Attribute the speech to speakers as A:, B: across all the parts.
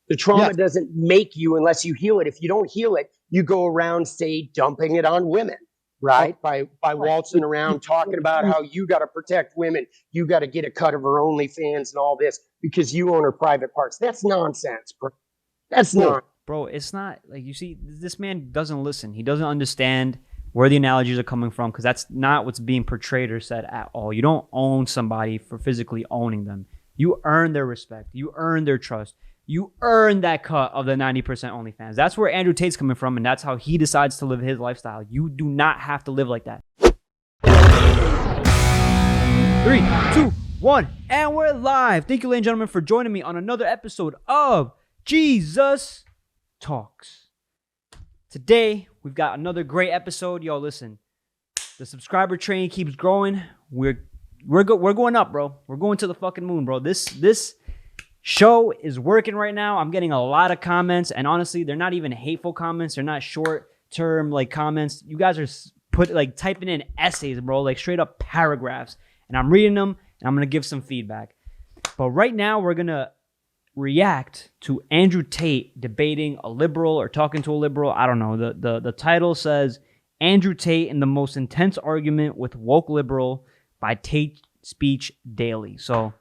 A: The trauma doesn't make you unless you heal it. If you don't heal it, you go around, say, dumping it on women, right? By waltzing around talking about how you got to protect women. You got to get a cut of her OnlyFans and all this because you own her private parts. That's nonsense, bro. That's not.
B: Bro, it's not like, you see, this man doesn't listen. He doesn't understand where the analogies are coming from, because that's not what's being portrayed or said at all. You don't own somebody for physically owning them. You earn their respect. You earn their trust. You earn that cut of the 90% OnlyFans. That's where Andrew Tate's coming from, and that's how he decides to live his lifestyle. You do not have to live like that. 3, 2, 1, and we're live. Thank you, ladies and gentlemen, for joining me on another episode of Jesus Talks. Today, we've got another great episode. Yo, listen, the subscriber train keeps growing. We're going up, bro. We're going to the fucking moon, bro. This show is working right now. I'm getting a lot of comments, and honestly, they're not even hateful comments. They're not short-term like comments. You guys are typing in essays, bro, like straight up paragraphs, and I'm reading them, and I'm gonna give some feedback. But right now, we're gonna react to Andrew Tate debating a liberal or talking to a liberal. I don't know. The title says Andrew Tate in the most intense argument with woke liberal by Tate Speech Daily. So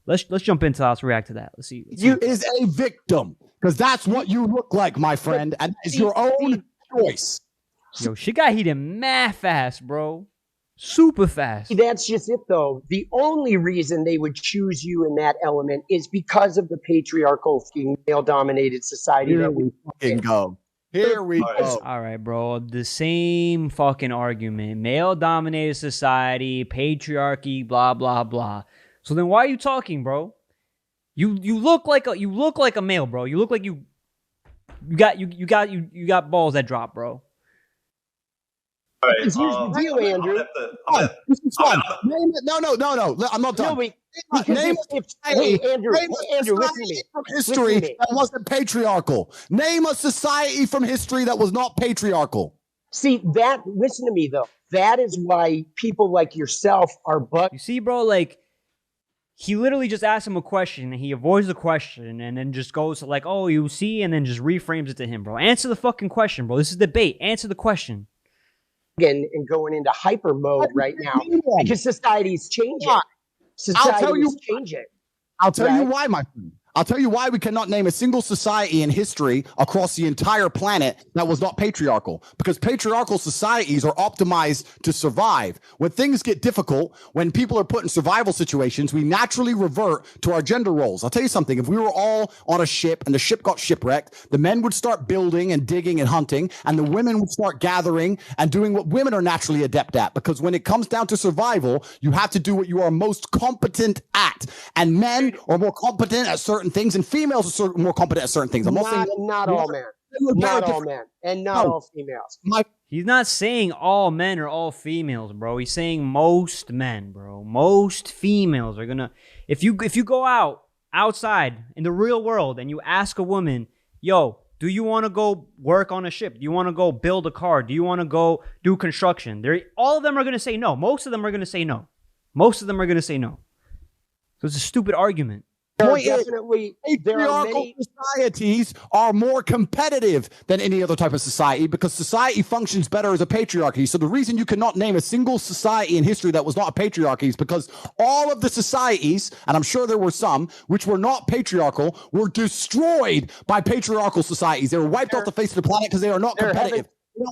B: let's jump into that. Let's react to that. Let's see.
C: You is a victim, because that's what you look like, my friend, and it's your own choice.
B: Yo, shit got heated mad fast, bro. Super fast.
A: That's just it, though. The only reason they would choose you in that element is because of the patriarchal, male-dominated society that we
C: fucking go. Here we go.
B: All right, bro. The same fucking argument. Male-dominated society, patriarchy, blah blah blah. So then, why are you talking, bro? You look like a male, bro. You look like you got balls that drop, bro.
A: All right, here's the deal, Andrew.
C: This is fun. No. I'm not done. Name
A: Andrew, listen to me.
C: From history that wasn't patriarchal. Name a society from history that was not patriarchal.
A: See, listen to me, though. That is why people like yourself are
B: You see, bro, like, he literally just asked him a question, and he avoids the question, and then just goes to like, oh, you see, and then just reframes it to him, bro. Answer the fucking question, bro. This is debate. Answer the question.
A: And going into hyper mode right now because society's changing. Society's changing.
C: I'll tell you why, my friend. I'll tell you why we cannot name a single society in history across the entire planet that was not patriarchal. Because patriarchal societies are optimized to survive. When things get difficult, when people are put in survival situations, we naturally revert to our gender roles. I'll tell you something. If we were all on a ship and the ship got shipwrecked, the men would start building and digging and hunting, and the women would start gathering and doing what women are naturally adept at. Because when it comes down to survival, you have to do what you are most competent at. And men are more competent at certain things, and females are more competent at certain things. I'm not saying
A: not all men, not all men, and not all females.
B: He's not saying all men or all females, bro. He's saying most men, bro. Most females are gonna. If you go outside in the real world and you ask a woman, yo, do you want to go work on a ship? Do you want to go build a car? Do you want to go do construction? All of them are gonna say no. Most of them are gonna say no. Most of them are gonna say no. So it's a stupid argument.
C: Patriarchal societies are more competitive than any other type of society because society functions better as a patriarchy. So the reason you cannot name a single society in history that was not a patriarchy is because all of the societies, and I'm sure there were some, which were not patriarchal, were destroyed by patriarchal societies. They were wiped off the face of the planet because they are not competitive.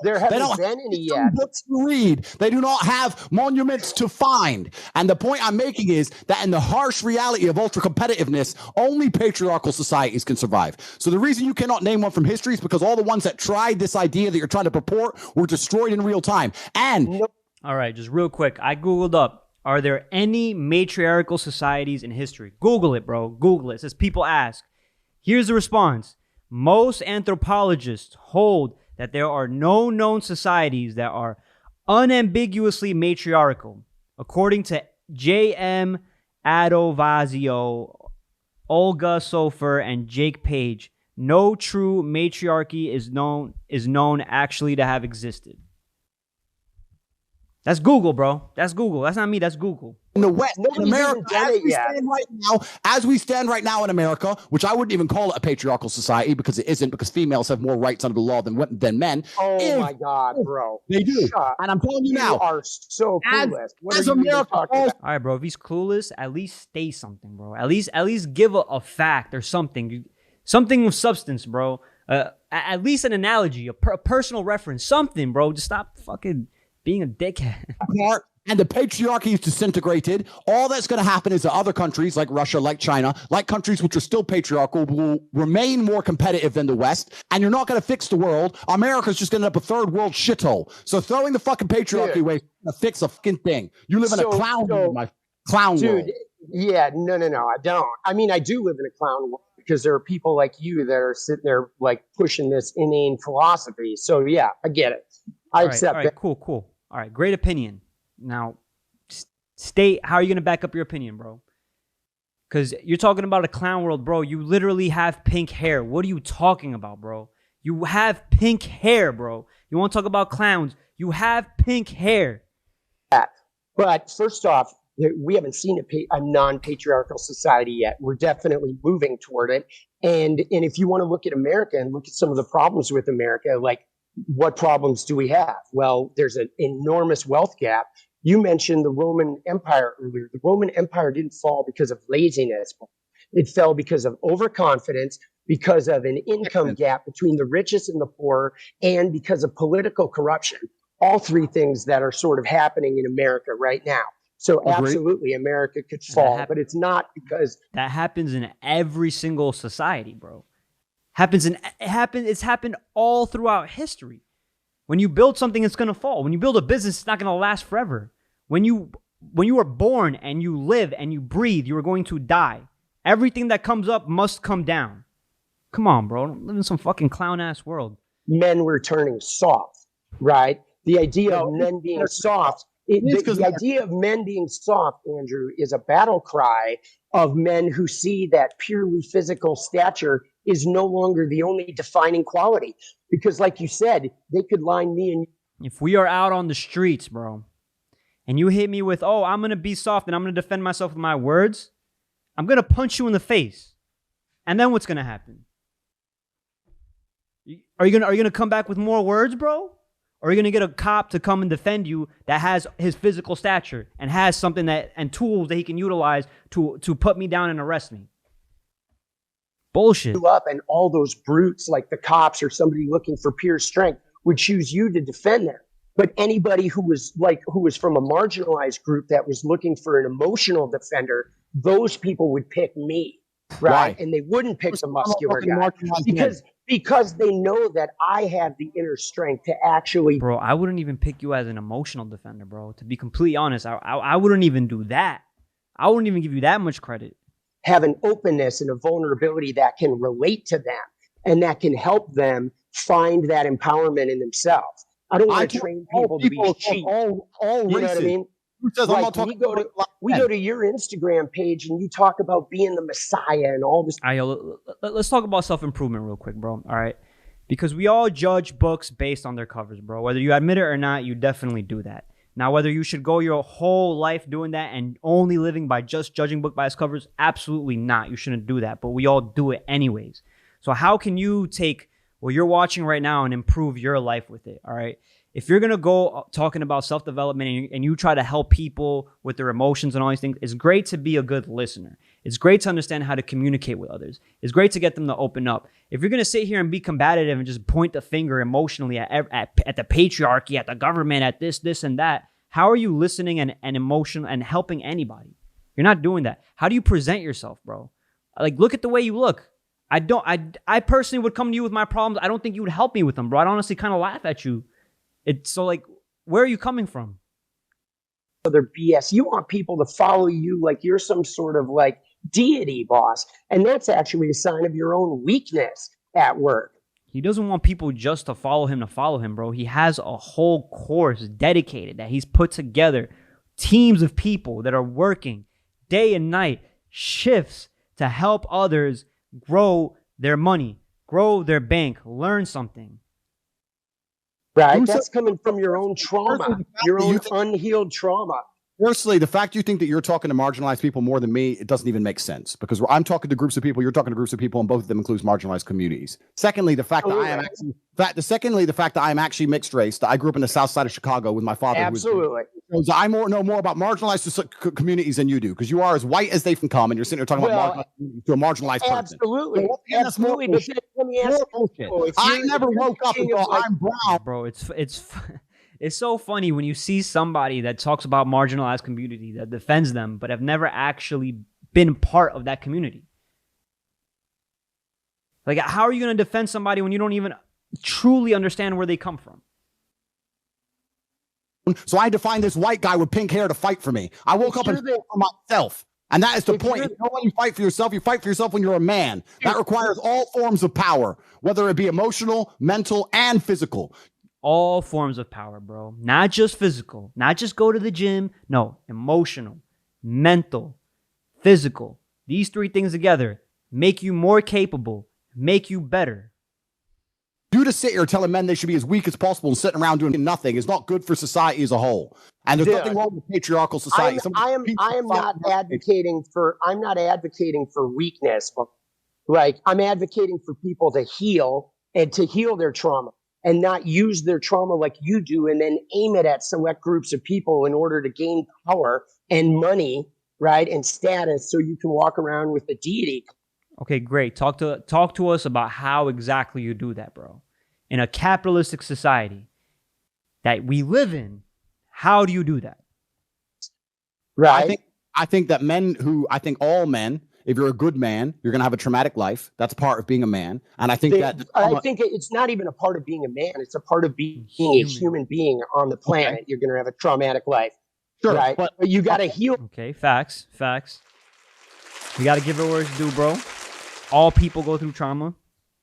A: There haven't been any yet.
C: Books to read. They do not have monuments to find. And the point I'm making is that in the harsh reality of ultra competitiveness, only patriarchal societies can survive. So the reason you cannot name one from history is because all the ones that tried this idea that you're trying to purport were destroyed in real time. And
B: all right, just real quick, I Googled up, are there any matriarchal societies in history? Google it, bro. Google it. It says people ask. Here's the response. Most anthropologists hold that there are no known societies that are unambiguously matriarchal. According to J.M. Adovazio, Olga Sofer, and Jake Page, no true matriarchy is known actually to have existed. That's Google, bro. That's Google. That's not me. That's Google.
C: in the West, in
A: Nobody's
C: America,
A: even done it yet.
C: as we stand right now in America, which I wouldn't even call it a patriarchal society because it isn't, because females have more rights under the law than men.
A: Oh my God, bro.
C: They do.
A: Shut.
C: And I'm telling you now,
A: You are so clueless. What
C: as
A: are you even
C: America
A: talking about?
B: All right, bro. If he's clueless, at least say something, bro. At least give a fact or something. Something of substance, bro. At least an analogy, a personal reference. Something, bro. Just stop fucking being a dickhead.
C: And the patriarchy is disintegrated. All that's going to happen is that other countries like Russia, like China, like countries which are still patriarchal, will remain more competitive than the West. And you're not going to fix the world. America's just going to end up a third world shithole. So throwing the fucking patriarchy away is going to fix a fucking thing. You live in a clown world, my clown world.
A: Yeah, no, I don't. I mean, I do live in a clown world because there are people like you that are sitting there like pushing this inane philosophy. So yeah, I get it. I accept it.
B: All right, cool. All right, great opinion. Now, state how are you going to back up your opinion, bro? Because you're talking about a clown world, bro. You literally have pink hair. What are you talking about, bro? You have pink hair, bro. You want to talk about clowns? You have pink hair.
A: But first off, we haven't seen a non-patriarchal society yet. We're definitely moving toward it. And if you want to look at America and look at some of the problems with America, like what problems do we have? Well, there's an enormous wealth gap. You mentioned the Roman Empire earlier. The Roman Empire didn't fall because of laziness. It fell because of overconfidence, because of an income gap between the richest and the poor, and because of political corruption. All three things that are sort of happening in America right now. So absolutely, America could fall, but it's not because
B: that happens in every single society, bro. It's happened all throughout history. When you build something, it's gonna fall. When you build a business, it's not gonna last forever. When you are born and you live and you breathe, you are going to die. Everything that comes up must come down. Come on, bro. Don't live in some fucking clown ass world.
A: Men were turning soft, right? The idea of men being soft. The idea of men being soft, Andrew, is a battle cry of men who see that purely physical stature is no longer the only defining quality. Because like you said, they could line me and...
B: If we are out on the streets, bro, and you hit me with, oh, I'm going to be soft and I'm going to defend myself with my words, I'm going to punch you in the face. And then what's going to happen? Are you going to come back with more words, bro? Or are you going to get a cop to come and defend you that has his physical stature and has something and tools that he can utilize to put me down and arrest me? Bullshit.
A: Up and all those brutes like the cops or somebody looking for pure strength would choose you to defend them. But anybody who was from a marginalized group that was looking for an emotional defender, those people would pick me, right? And they wouldn't pick the muscular guy because they know that I have the inner strength to actually...
B: Bro, I wouldn't even pick you as an emotional defender, bro. To be completely honest, I wouldn't even do that. I wouldn't even give you that much credit.
A: Have an openness and a vulnerability that can relate to them and that can help them find that empowerment in themselves. I don't want to train people to be cheap.
C: All
A: you know what I mean? Like, we go to your Instagram page and you talk about being the Messiah and all this.
B: Let's talk about self-improvement real quick, bro. All right? Because we all judge books based on their covers, bro. Whether you admit it or not, you definitely do that. Now, whether you should go your whole life doing that and only living by just judging book by its covers, absolutely not. You shouldn't do that, but we all do it anyways. So how can you take what you're watching right now and improve your life with it, all right? If you're going to go talking about self-development and you try to help people with their emotions and all these things, it's great to be a good listener. It's great to understand how to communicate with others. It's great to get them to open up. If you're going to sit here and be combative and just point the finger emotionally at the patriarchy, at the government, at this, and that, how are you listening and emotional and helping anybody? You're not doing that. How do you present yourself, bro? Like, look at the way you look. I personally would come to you with my problems. I don't think you would help me with them, bro. I'd honestly kind of laugh at you. So, like, where are you coming from?
A: Other BS. You want people to follow you like you're some sort of like deity boss. And that's actually a sign of your own weakness at work.
B: He doesn't want people just to follow him, bro. He has a whole course dedicated that he's put together. Teams of people that are working day and night, shifts to help others grow their money, grow their bank, learn something.
A: Right? That's coming from your own trauma, your own unhealed trauma.
C: Firstly, the fact you think that you're talking to marginalized people more than me, it doesn't even make sense because I'm talking to groups of people, you're talking to groups of people, and both of them includes marginalized communities. Secondly, the fact that I am actually mixed race, that I grew up in the South Side of Chicago with my father.
A: Absolutely.
C: I know more about marginalized communities than you do because you are as white as they can come, and you're sitting there talking about to a marginalized person.
A: Absolutely, absolutely. But then let me ask you,
C: I never woke up and thought I'm brown,
B: bro. It's so funny when you see somebody that talks about marginalized community, that defends them, but have never actually been part of that community. Like, how are you going to defend somebody when you don't even truly understand where they come from?
C: So I had to find this white guy with pink hair to fight for me. I woke up and fought for myself. And that is the point. You know when you fight for yourself when you're a man. That requires all forms of power, whether it be emotional, mental, and physical.
B: All forms of power, bro. Not just physical. Not just go to the gym. No, emotional, mental, physical. These three things together make you more capable, make you better.
C: You to sit here telling men they should be as weak as possible and sitting around doing nothing is not good for society as a whole. And there's nothing wrong with patriarchal society.
A: I'm not advocating for weakness, but like I'm advocating for people to heal and to heal their trauma and not use their trauma like you do and then aim it at select groups of people in order to gain power and money, right? And status so you can walk around with a deity.
B: Okay, great. Talk to us about how exactly you do that, bro. In a capitalistic society that we live in, how do you do that?
A: Right.
C: I think all men, if you're a good man, you're going to have a traumatic life. That's part of being a man. And I think
A: I think it's not even a part of being a man. It's a part of being a human being on the planet. Okay. You're going to have a traumatic life. Sure. Right. But you got to heal.
B: Okay. Facts. You got to give it where it's due, bro. All people go through trauma.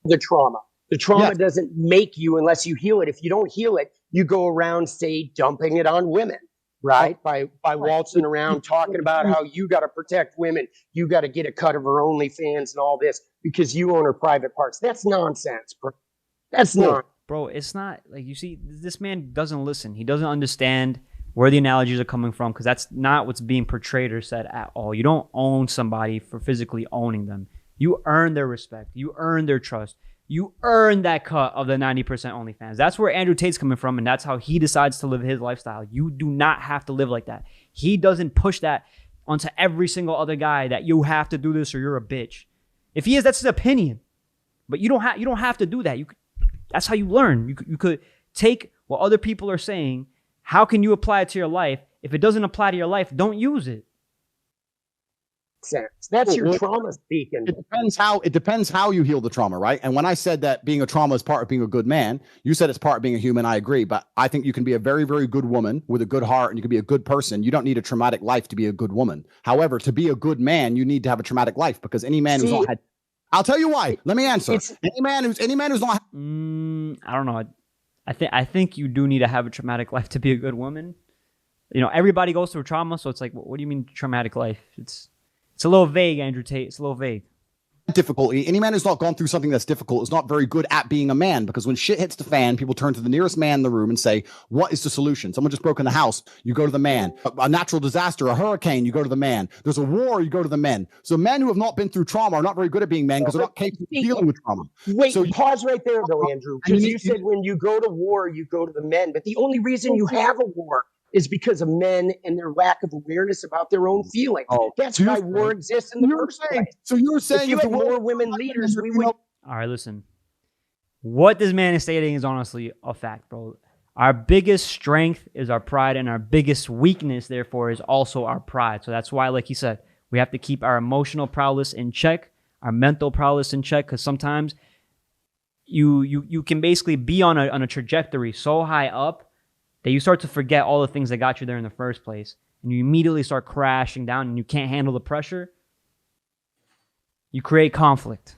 A: The trauma doesn't make you unless you heal it. If you don't heal it, you go around, say, dumping it on women, right? By waltzing around talking about how you got to protect women. You got to get a cut of her OnlyFans and all this because you own her private parts. That's nonsense, bro. That's not.
B: Bro, it's not like, you see, this man doesn't listen. He doesn't understand where the analogies are coming from because that's not what's being portrayed or said at all. You don't own somebody for physically owning them. You earn their respect. You earn their trust. You earn that cut of the 90% OnlyFans. That's where Andrew Tate's coming from, and that's how he decides to live his lifestyle. You do not have to live like that. He doesn't push that onto every single other guy that you have to do this or you're a bitch. If he is, that's his opinion. But you don't have to do that. That's how you learn. You could take what other people are saying. How can you apply it to your life? If it doesn't apply to your life, don't use it.
A: Sense. That's your trauma speaking.
C: It depends how you heal the trauma, right? And when I said that being a trauma is part of being a good man, you said it's part of being a human. I agree, but I think you can be a very, very good woman with a good heart, and you can be a good person. You don't need a traumatic life to be a good woman. However, to be a good man, you need to have a traumatic life because any man who's not had. I'll tell you why. Let me answer. Any man who's not.
B: I don't know. I think you do need to have a traumatic life to be a good woman. You know, everybody goes through trauma, so it's like, what do you mean traumatic life? It's a little vague, Andrew Tate. It's a little vague.
C: Difficulty. Any man who's not gone through something that's difficult is not very good at being a man because when shit hits the fan, people turn to the nearest man in the room and say, what is the solution? Someone just broke in the house, you go to the man. A natural disaster, a hurricane, you go to the man. There's a war, you go to the men. So men who have not been through trauma are not very good at being men because they're not capable of dealing with trauma.
A: Wait, pause right there though, Andrew. Because you said when you go to war, you go to the men. But the only reason you have a war is because of men and their lack of awareness about their own feelings. That's why war exists in the first place.
C: So you're saying
A: if you had more women leaders, we would.
B: All right, listen. What this man is stating is honestly a fact, bro. Our biggest strength is our pride, and our biggest weakness, therefore, is also our pride. So that's why, like he said, we have to keep our emotional prowess in check, our mental prowess in check, because sometimes you can basically be on a trajectory so high up that you start to forget all the things that got you there in the first place. And you immediately start crashing down and you can't handle the pressure. You create conflict.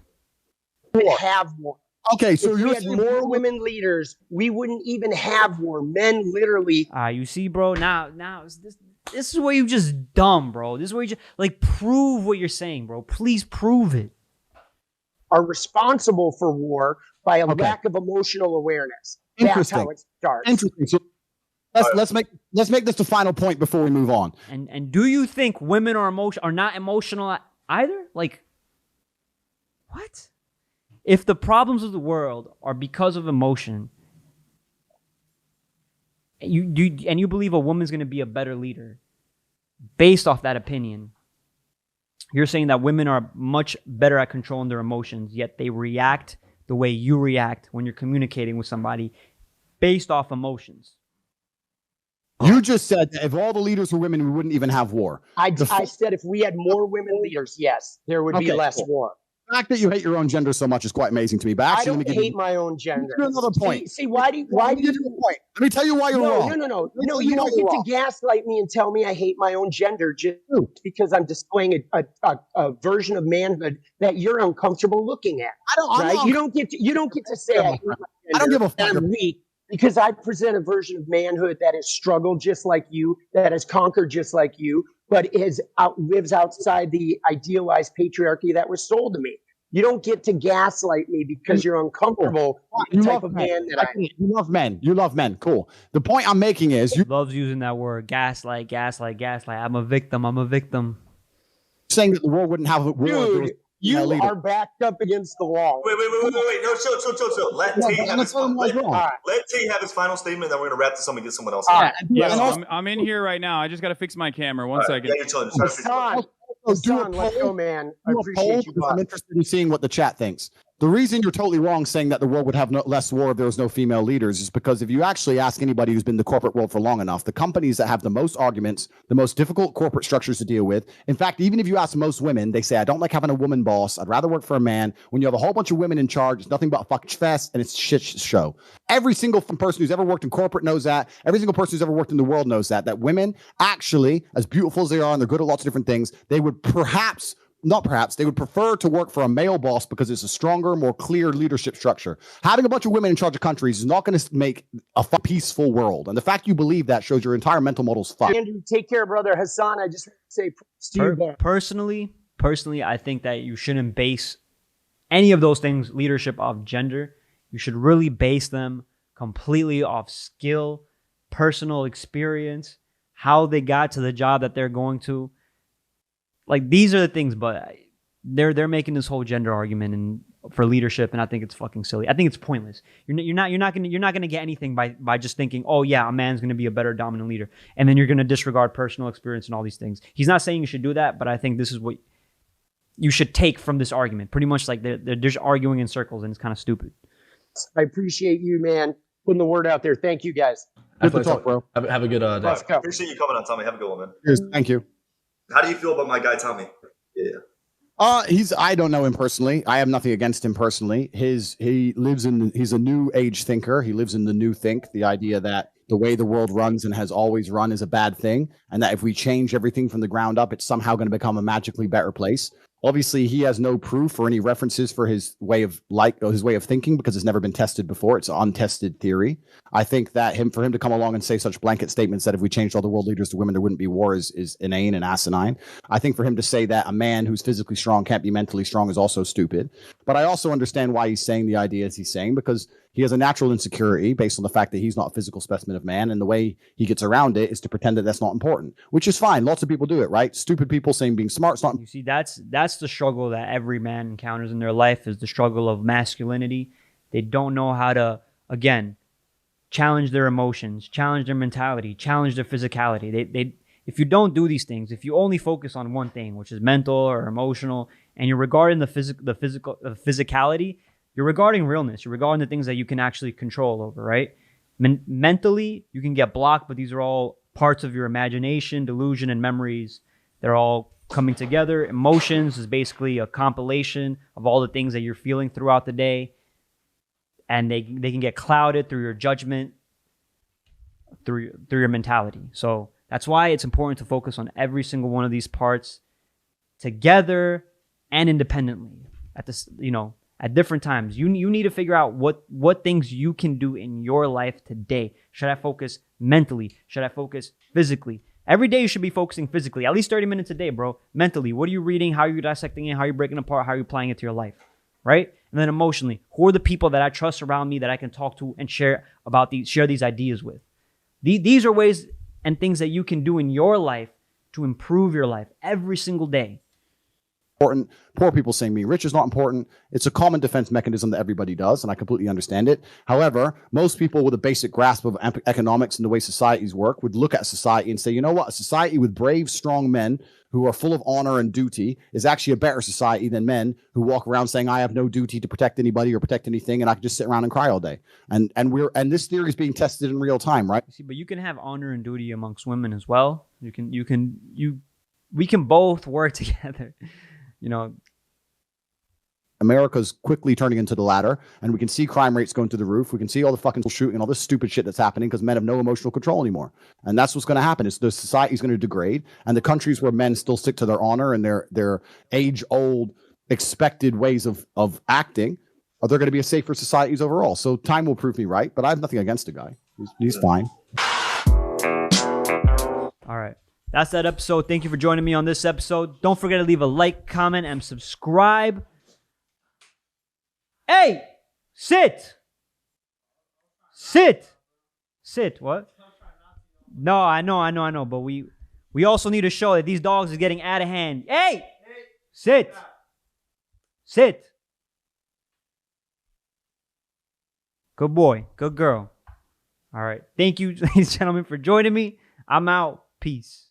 A: We would have war.
C: Okay, so
A: if we had more women leaders, we wouldn't even have war. Men literally.
B: You see, bro, now this is where you just dumb, bro. This is where you just, like, prove what you're saying, bro. Please prove it.
A: Are responsible for war by a lack of emotional awareness. That's how it starts.
C: Interesting. let's make this the final point before we move on.
B: And do you think women are not emotional either? Like, what? If the problems of the world are because of emotion, you believe a woman's going to be a better leader based off that opinion, you're saying that women are much better at controlling their emotions, yet they react the way you react when you're communicating with somebody based off emotions.
C: You just said that if all the leaders were women, we wouldn't even have war.
A: I said if we had more women leaders, yes, there would be less war.
C: The fact that you hate your own gender so much is quite amazing to me. But actually,
A: I don't hate my own gender.
C: Another point.
A: See, why do you? Point?
C: Let me tell you why you're wrong.
A: No, you don't get to gaslight me and tell me I hate my own gender just because I'm displaying a version of manhood that you're uncomfortable looking at. You don't get to say I hate my gender.
C: I don't give a fuck.
A: I'm weak because I present a version of manhood that has struggled just like you, that has conquered just like you, but lives outside the idealized patriarchy that was sold to me. You don't get to gaslight me because you're uncomfortable with the type of man that I am.
C: You love men. You love men. Cool. The point I'm making is you
B: loves using that word, gaslight. I'm a victim.
C: Saying that the world wouldn't have a war.
A: Dude, you are backed up against the wall.
D: Wait. No, chill. Let Tate have his final statement, then we're going to wrap this up and get someone else.
E: I'm in here right now. I just got to fix my camera. One second.
D: Yeah, you're chilling.
A: Hassan, let's go, man. I appreciate you.
C: I'm interested in seeing what the chat thinks. The reason you're totally wrong saying that the world would have less war if there was no female leaders is because if you actually ask anybody who's been in the corporate world for long enough, the companies that have the most arguments, the most difficult corporate structures to deal with. In fact, even if you ask most women, they say, I don't like having a woman boss. I'd rather work for a man. When you have a whole bunch of women in charge, it's nothing but a fucking fest and it's a shit show. Every single person who's ever worked in corporate knows that. Every single person who's ever worked in the world knows that women actually, as beautiful as they are, and they're good at lots of different things, they would they would prefer to work for a male boss because it's a stronger, more clear leadership structure. Having a bunch of women in charge of countries is not going to make a peaceful world. And the fact you believe that shows your entire mental model's fucked.
A: Andrew, take care, brother. Hassan, I just want to say
B: personally, I think that you shouldn't base any of those things, leadership, off gender. You should really base them completely off skill, personal experience, how they got to the job that they're going to. Like, these are the things, but they're making this whole gender argument and for leadership, and I think it's fucking silly. I think it's pointless. You're not gonna get anything by just thinking, oh yeah, a man's gonna be a better dominant leader, and then you're gonna disregard personal experience and all these things. He's not saying you should do that, but I think this is what you should take from this argument. Pretty much like they're just arguing in circles, and it's kind of stupid.
A: I appreciate you, man, putting the word out there. Thank you, guys.
C: Good to talk, bro.
D: Have a good day.
A: Let's go.
D: Appreciate you coming on, Tommy. Have a good one, man.
C: Cheers. Thank you.
D: How do you feel about my guy, Tommy? Yeah.
C: I don't know him personally. I have nothing against him personally. He's a new age thinker. He lives in the new think, the idea that the way the world runs and has always run is a bad thing, and that if we change everything from the ground up, it's somehow going to become a magically better place. Obviously, he has no proof or any references for his way of thinking because it's never been tested before. It's an untested theory. I think that for him to come along and say such blanket statements that if we changed all the world leaders to women, there wouldn't be war is inane and asinine. I think for him to say that a man who's physically strong can't be mentally strong is also stupid. But I also understand why he's saying the ideas he's saying, because he has a natural insecurity based on the fact that he's not a physical specimen of man. And the way he gets around it is to pretend that that's not important, which is fine. Lots of people do it, right? Stupid people saying being smart's not.
B: You see, that's the struggle that every man encounters in their life, is the struggle of masculinity. They don't know how to, again, challenge their emotions, challenge their mentality, challenge their physicality. If you don't do these things, if you only focus on one thing, which is mental or emotional, and you're regarding the physicality, you're regarding realness. You're regarding the things that you can actually control over, right? Mentally, you can get blocked, but these are all parts of your imagination, delusion, and memories. They're all coming together. Emotions is basically a compilation of all the things that you're feeling throughout the day, and they can get clouded through your judgment, through your mentality. So that's why it's important to focus on every single one of these parts together and independently at different times. You need to figure out what things you can do in your life today. Should I focus mentally? Should I focus physically? Every day you should be focusing physically, at least 30 minutes a day, bro. Mentally, what are you reading? How are you dissecting it? How are you breaking it apart? How are you applying it to your life, right? And then emotionally, who are the people that I trust around me that I can talk to and share these ideas with? These are ways and things that you can do in your life to improve your life every single day.
C: Important. Poor people saying me rich is not important. It's a common defense mechanism that everybody does, and I completely understand it. However, most people with a basic grasp of economics and the way societies work would look at society and say, you know what? A society with brave, strong men who are full of honor and duty is actually a better society than men who walk around saying, I have no duty to protect anybody or protect anything, and I can just sit around and cry all day. And this theory is being tested in real time, right?
B: See, but you can have honor and duty amongst women as well. We can both work together. You know,
C: America's quickly turning into the latter, and we can see crime rates going to the roof. We can see all the fucking shooting and all this stupid shit that's happening because men have no emotional control anymore. And that's what's going to happen. Is the society is going to degrade, and the countries where men still stick to their honor and their age-old expected ways of acting, are there going to be a safer societies overall? So time will prove me right, but I have nothing against the guy. He's fine.
B: All right. That's that episode. Thank you for joining me on this episode. Don't forget to leave a like, comment, and subscribe. Hey! Sit! What? No, I know. But we also need to show that these dogs are getting out of hand. Hey! Sit! Good boy. Good girl. All right. Thank you, ladies and gentlemen, for joining me. I'm out. Peace.